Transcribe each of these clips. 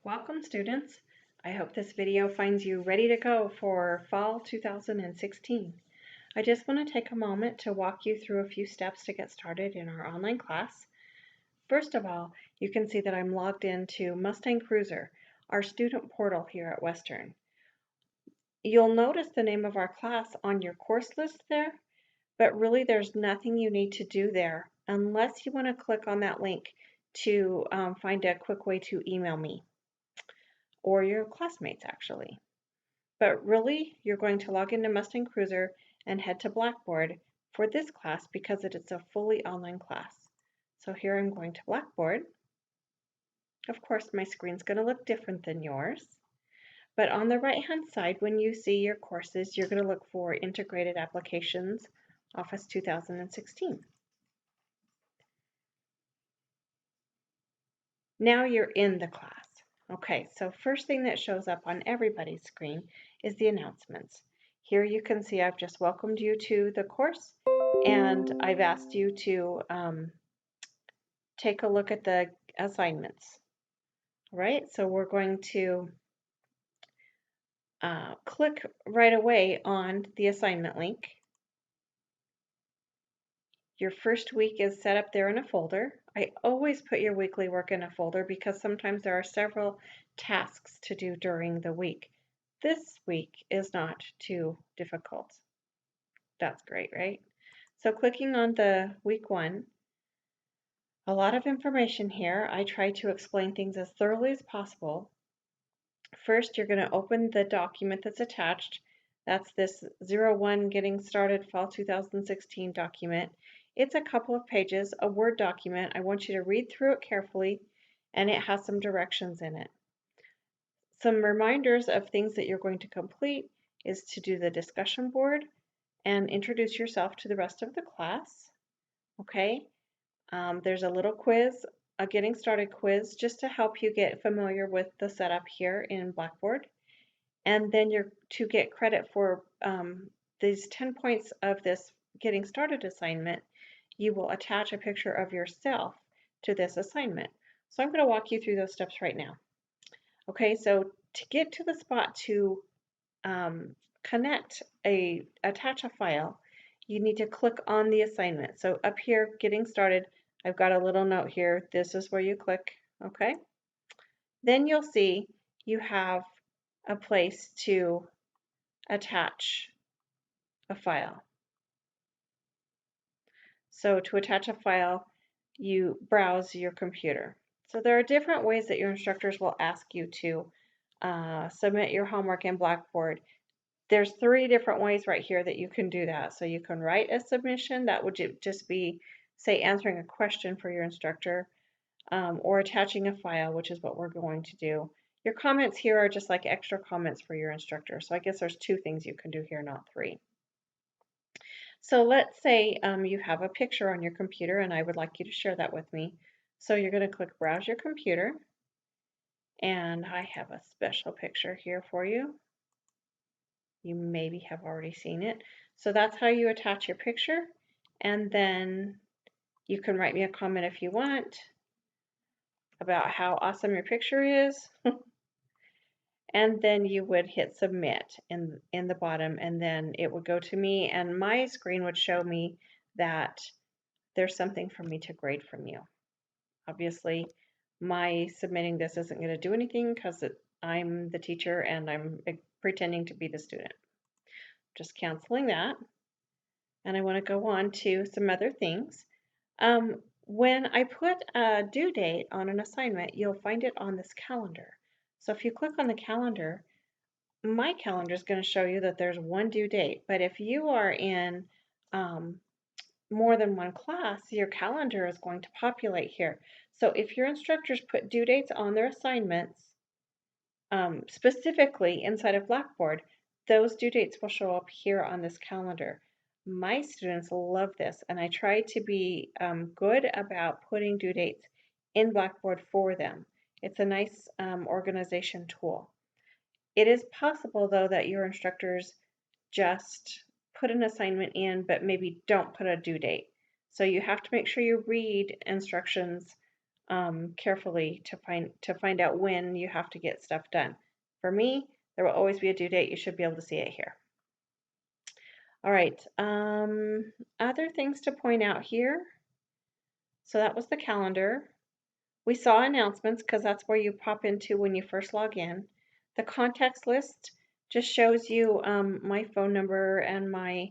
Welcome students. I hope this video finds you ready to go for fall 2016. I just want to take a moment to walk you through a few steps to get started in our online class. First of all, you can see that I'm logged into Mustang Cruiser, our student portal here at Western. You'll notice the name of our class on your course list there, but really there's nothing you need to do there unless you want to click on that link to find a quick way to email me or your classmates actually. But really, you're going to log into Mustang Cruiser and head to Blackboard for this class because it is a fully online class. So here I'm going to Blackboard. Of course, my screen's going to look different than yours. But on the right-hand side, when you see your courses, you're going to look for Integrated Applications, Office 2016. Now you're in the class. Okay, so first thing that shows up on everybody's screen is the announcements. Here you can see I've just welcomed you to the course and I've asked you to take a look at the assignments. All right, so we're going to click right away on the assignment link. Your first week is set up there in a folder. I always put your weekly work in a folder because sometimes there are several tasks to do during the week. This week is not too difficult. That's great, right? So clicking on the week one, a lot of information here. I try to explain things as thoroughly as possible. First, you're going to open the document that's attached. That's this 01 Getting Started Fall 2016 document. It's a couple of pages, a Word document. I want you to read through it carefully, and it has some directions in it. Some reminders of things that you're going to complete is to do the discussion board and introduce yourself to the rest of the class. Okay, there's a little quiz, a getting started quiz, just to help you get familiar with the setup here in Blackboard. And then you're to get credit for these 10 points of this getting started assignment, you will attach a picture of yourself to this assignment. So I'm going to walk you through those steps right now. Okay, so to get to the spot to attach a file, you need to click on the assignment. So up here, getting started, I've got a little note here. This is where you click, okay? Then you'll see you have a place to attach a file. So to attach a file, you browse your computer. So there are different ways that your instructors will ask you to submit your homework in Blackboard. There's 3 different ways right here that you can do that. So you can write a submission, that would just be, say, answering a question for your instructor, or attaching a file, which is what we're going to do. Your comments here are just like extra comments for your instructor. So I guess there's 2 things you can do here, not 3. So let's say you have a picture on your computer and I would like you to share that with me. So you're going to click Browse Your Computer, and I have a special picture here for you. You maybe have already seen it. So that's how you attach your picture, and then you can write me a comment if you want about how awesome your picture is. And then you would hit submit in the bottom, and then it would go to me and my screen would show me that there's something for me to grade from you. Obviously, my submitting this isn't going to do anything because I'm the teacher and I'm pretending to be the student. Just canceling that. And I want to go on to some other things. When I put a due date on an assignment, you'll find it on this calendar. So if you click on the calendar, my calendar is going to show you that there's one due date. But if you are in more than one class, your calendar is going to populate here. So if your instructors put due dates on their assignments, specifically inside of Blackboard, those due dates will show up here on this calendar. My students love this, and I try to be good about putting due dates in Blackboard for them. It's a nice organization tool. It is possible, though, that your instructors just put an assignment in, but maybe don't put a due date. So you have to make sure you read instructions carefully to find out when you have to get stuff done. For me, there will always be a due date. You should be able to see it here. All right. Other things to point out here. So that was the calendar. We saw announcements because that's where you pop into when you first log in. The contacts list just shows you my phone number and my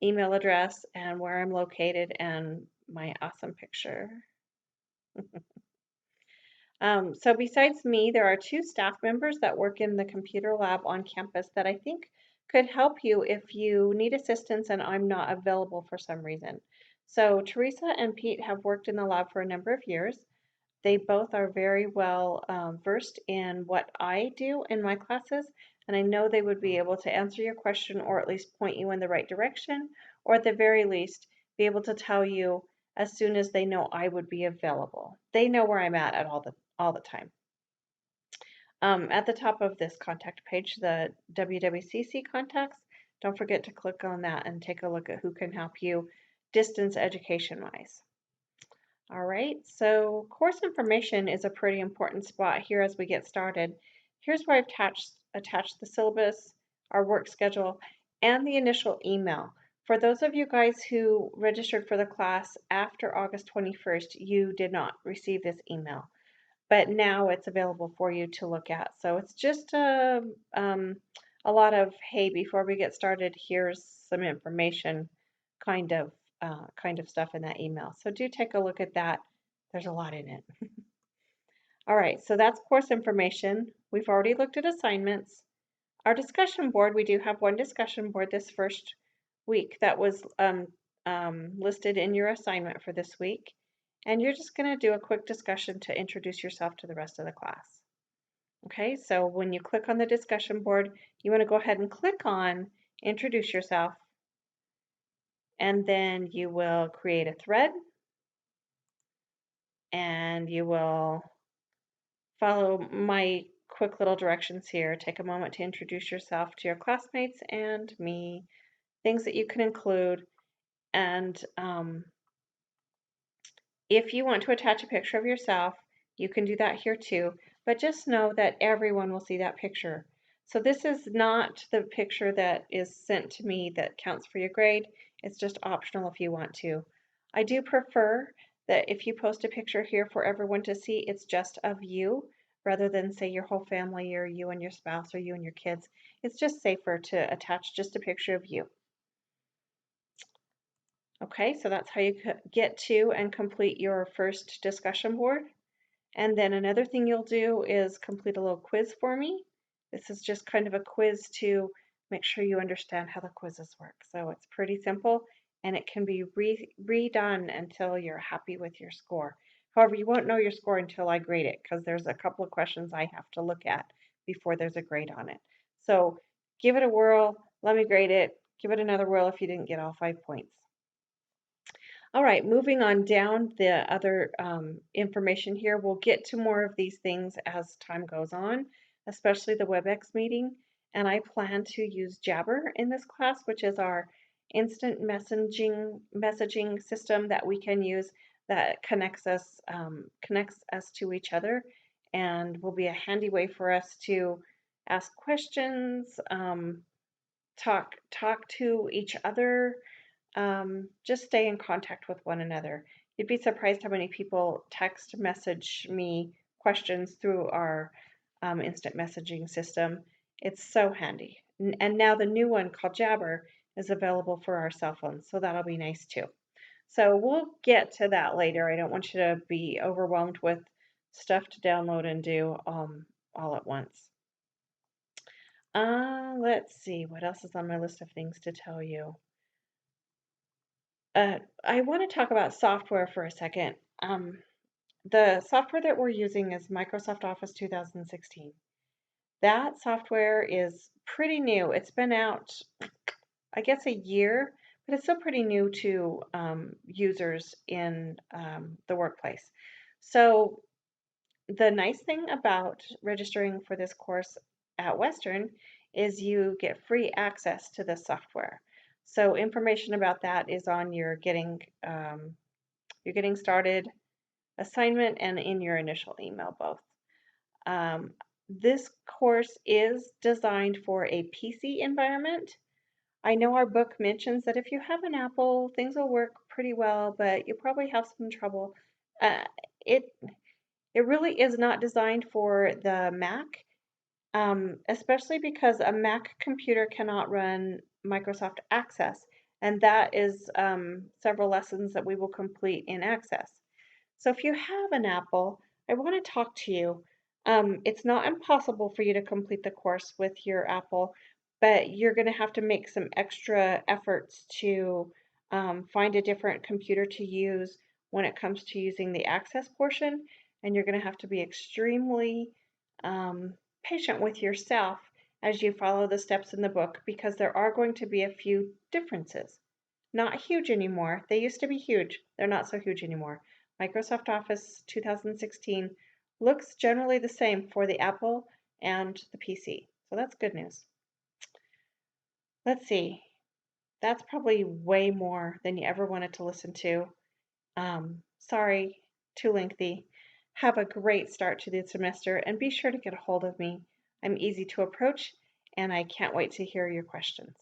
email address and where I'm located and my awesome picture. So besides me, there are two staff members that work in the computer lab on campus that I think could help you if you need assistance and I'm not available for some reason. So Teresa and Pete have worked in the lab for a number of years. They both are very well versed in what I do in my classes, and I know they would be able to answer your question or at least point you in the right direction, or at the very least, be able to tell you as soon as they know I would be available. They know where I'm at all the time. At the top of this contact page, the WWCC contacts, don't forget to click on that and take a look at who can help you distance education wise. All right, so course information is a pretty important spot here as we get started. Here's where I've attached the syllabus, our work schedule, and the initial email. For those of you guys who registered for the class after August 21st, you did not receive this email, but now it's available for you to look at. So it's just a lot of, hey, before we get started, here's some information kind of stuff in that email. So do take a look at that. There's a lot in it. All right, so that's course information. We've already looked at assignments. Our discussion board, we do have one discussion board this first week that was listed in your assignment for this week. And you're just going to do a quick discussion to introduce yourself to the rest of the class. Okay, so when you click on the discussion board, you want to go ahead and click on introduce yourself, and then you will create a thread and you will follow my quick little directions here. Take a moment to introduce yourself to your classmates and me, things that you can include, and if you want to attach a picture of yourself, you can do that here too, but just know that everyone will see that picture. So this is not the picture that is sent to me that counts for your grade. It's just optional if you want to. I do prefer that if you post a picture here for everyone to see, it's just of you rather than say your whole family or you and your spouse or you and your kids. It's just safer to attach just a picture of you. Okay, so that's how you get to and complete your first discussion board. And then another thing you'll do is complete a little quiz for me. This is just kind of a quiz to make sure you understand how the quizzes work. So it's pretty simple and it can be redone until you're happy with your score. However, you won't know your score until I grade it because there's a couple of questions I have to look at before there's a grade on it. So give it a whirl, let me grade it, give it another whirl if you didn't get all 5 points. All right, moving on down the other information here. We'll get to more of these things as time goes on, especially the WebEx meeting. And I plan to use Jabber in this class, which is our instant messaging system that we can use that connects us to each other, and will be a handy way for us to ask questions, talk to each other, just stay in contact with one another. You'd be surprised how many people text message me questions through our instant messaging system. It's so handy. And now the new one called Jabber is available for our cell phones, so that'll be nice too. So we'll get to that later. I don't want you to be overwhelmed with stuff to download and do all at once. Let's see, what else is on my list of things to tell you? I want to talk about software for a second. The software that we're using is Microsoft Office 2016. That software is pretty new. It's been out, I guess, a year, but it's still pretty new to users in the workplace. So the nice thing about registering for this course at Western is you get free access to this software. So information about that is on your getting started assignment and in your initial email both. This course is designed for a PC environment. I know our book mentions that if you have an Apple, things will work pretty well, but you probably have some trouble. Uh, it it really is not designed for the Mac, especially because a Mac computer cannot run Microsoft Access, and that is several lessons that we will complete in Access. So if you have an Apple, I want to talk to you. It's not impossible for you to complete the course with your Apple, but you're going to have to make some extra efforts to find a different computer to use when it comes to using the Access portion, and you're going to have to be extremely um, patient with yourself as you follow the steps in the book because there are going to be a few differences. Not huge anymore. They used to be huge. They're not so huge anymore. Microsoft Office 2016 looks generally the same for the Apple and the PC. So that's good news. Let's see. That's probably way more than you ever wanted to listen to. Sorry, too lengthy. Have a great start to the semester and be sure to get a hold of me. I'm easy to approach and I can't wait to hear your questions.